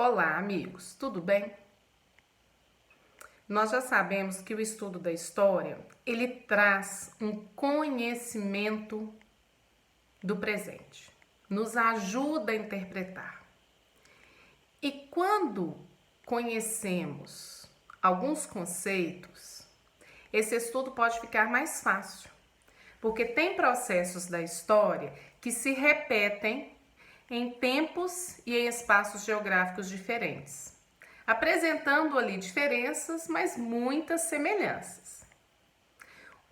Olá, amigos, tudo bem? Nós já sabemos que o estudo da história, ele traz um conhecimento do presente, nos ajuda a interpretar. E quando conhecemos alguns conceitos, esse estudo pode ficar mais fácil, porque tem processos da história que se repetem em tempos e em espaços geográficos diferentes, apresentando ali diferenças, mas muitas semelhanças.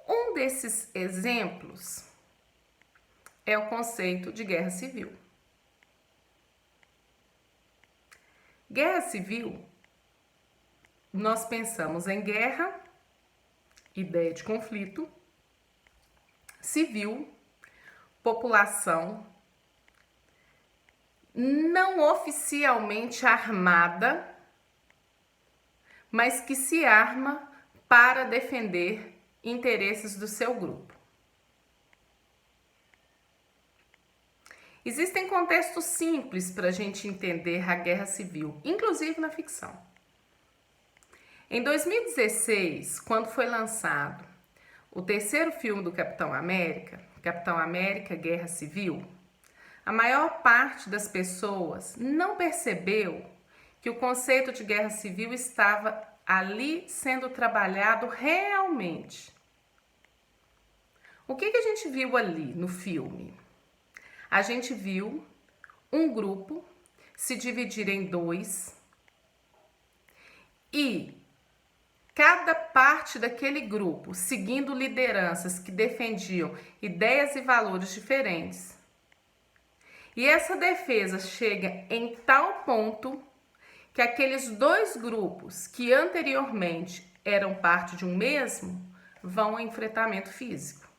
Um desses exemplos é o conceito de guerra civil. Guerra civil, nós pensamos em guerra, ideia de conflito, civil, população não oficialmente armada, mas que se arma para defender interesses do seu grupo. Existem contextos simples para a gente entender a guerra civil, inclusive na ficção. Em 2016, quando foi lançado o terceiro filme do Capitão América, Guerra Civil, a maior parte das pessoas não percebeu que o conceito de guerra civil estava ali sendo trabalhado realmente. O que a gente viu ali no filme? A gente viu um grupo se dividir em dois e cada parte daquele grupo seguindo lideranças que defendiam ideias e valores diferentes. E essa defesa chega em tal ponto que aqueles dois grupos que anteriormente eram parte de um mesmo vão ao enfrentamento físico.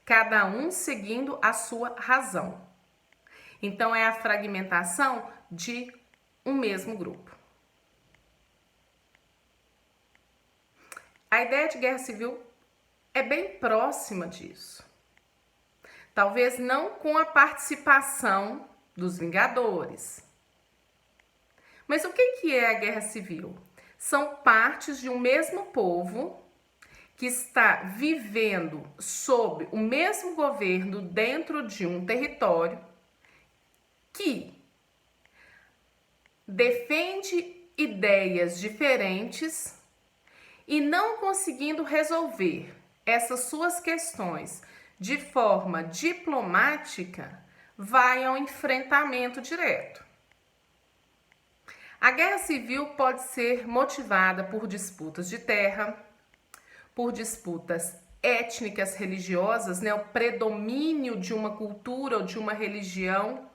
Cada um seguindo a sua razão. Então é a fragmentação de um mesmo grupo. A ideia de guerra civil é bem próxima disso. Talvez não com a participação dos Vingadores. Mas o que é a guerra civil? São partes de um mesmo povo que está vivendo sob o mesmo governo dentro de um território que defende ideias diferentes e não conseguindo resolver essas suas questões de forma diplomática, vai ao enfrentamento direto. A guerra civil pode ser motivada por disputas de terra, por disputas étnicas, religiosas, o predomínio de uma cultura ou de uma religião,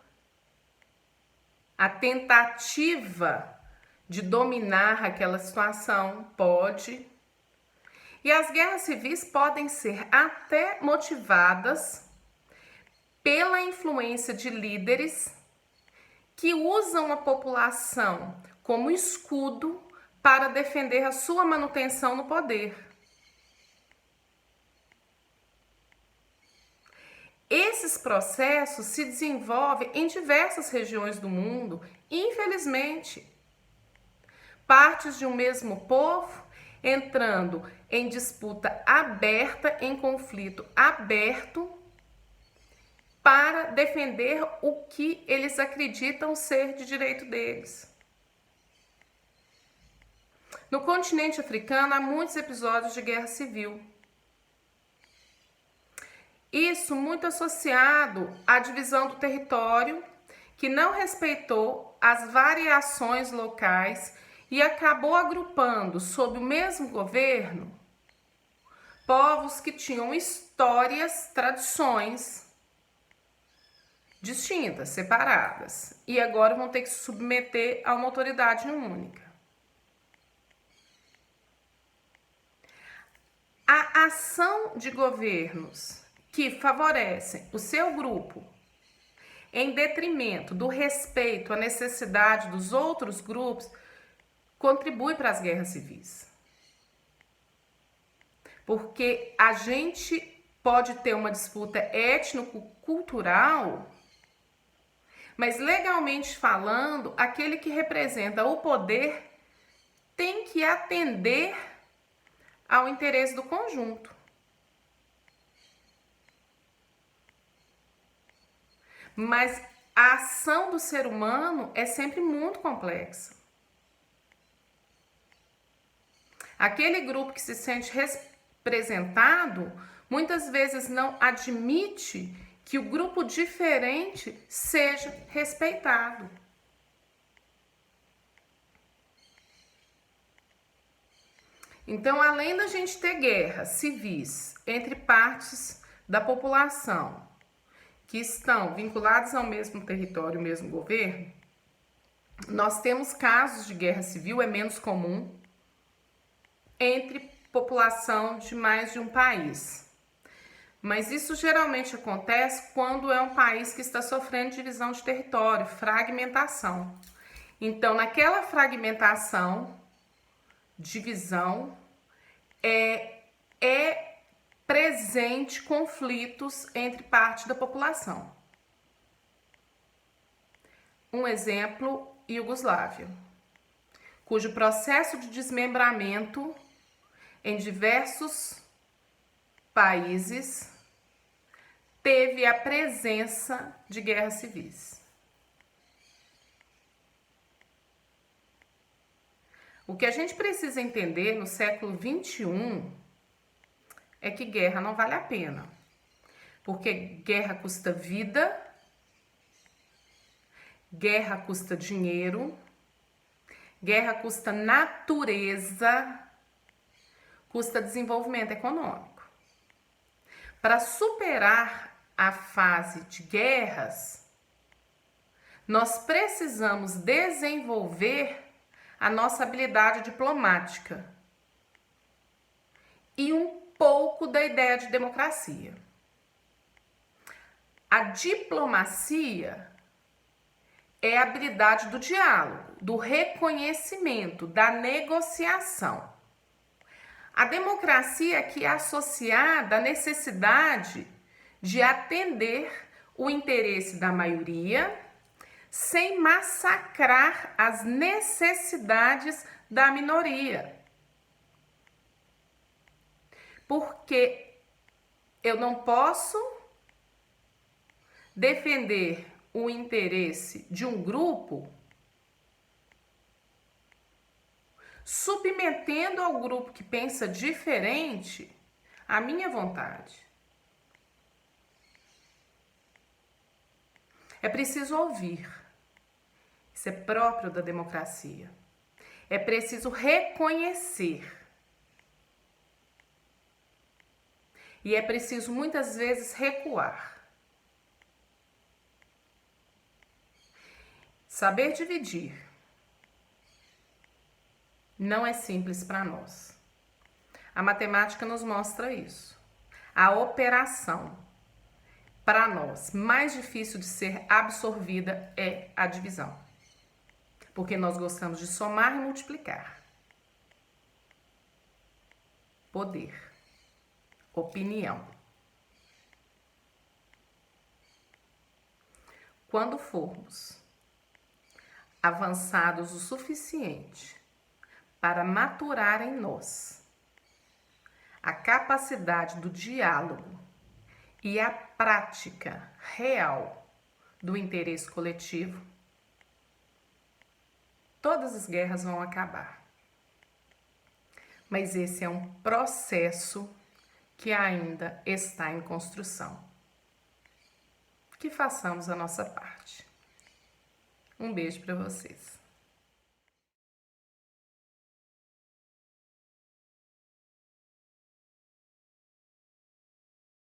a tentativa de dominar aquela situação pode. E as guerras civis podem ser até motivadas pela influência de líderes que usam a população como escudo para defender a sua manutenção no poder. Esses processos se desenvolvem em diversas regiões do mundo, infelizmente. Partes de um mesmo povo entrando em disputa aberta, em conflito aberto, para defender o que eles acreditam ser de direito deles. No continente africano há muitos episódios de guerra civil. Isso muito associado à divisão do território, que não respeitou as variações locais e acabou agrupando sob o mesmo governo povos que tinham histórias, tradições distintas, separadas, e agora vão ter que se submeter a uma autoridade única. A ação de governos que favorecem o seu grupo em detrimento do respeito à necessidade dos outros grupos contribui para as guerras civis. Porque a gente pode ter uma disputa étnico-cultural, Mas legalmente falando, aquele que representa o poder tem que atender ao interesse do conjunto. Mas a ação do ser humano é sempre muito complexa. Aquele grupo que se sente representado muitas vezes não admite que o grupo diferente seja respeitado. Então, além da gente ter guerras civis entre partes da população que estão vinculadas ao mesmo território, ao mesmo governo, nós temos casos de guerra civil, é menos comum, entre população de mais de um país. Mas isso geralmente acontece quando é um país que está sofrendo divisão de território, fragmentação. Então, naquela fragmentação, divisão, é presente conflitos entre parte da população. Um exemplo, Iugoslávia, cujo processo de desmembramento em diversos países teve a presença de guerras civis. O que a gente precisa entender no século XXI é que guerra não vale a pena, porque guerra custa vida, guerra custa dinheiro, guerra custa natureza, custa desenvolvimento econômico. Para superar a fase de guerras, nós precisamos desenvolver a nossa habilidade diplomática e um pouco da ideia de democracia. A diplomacia é a habilidade do diálogo, do reconhecimento, da negociação. A democracia que é associada à necessidade de atender o interesse da maioria sem massacrar as necessidades da minoria. Porque eu não posso defender o interesse de um grupo submetendo ao grupo que pensa diferente a minha vontade. É preciso ouvir. Isso é próprio da democracia. É preciso reconhecer. E é preciso muitas vezes recuar. Saber dividir não é simples para nós. A matemática nos mostra isso. A operação, para nós, mais difícil de ser absorvida é a divisão. Porque nós gostamos de somar e multiplicar. Poder. Opinião. Quando formos avançados o suficiente para maturar em nós a capacidade do diálogo e a prática real do interesse coletivo, todas as guerras vão acabar. Mas esse é um processo que ainda está em construção. Que façamos a nossa parte. Um beijo para vocês.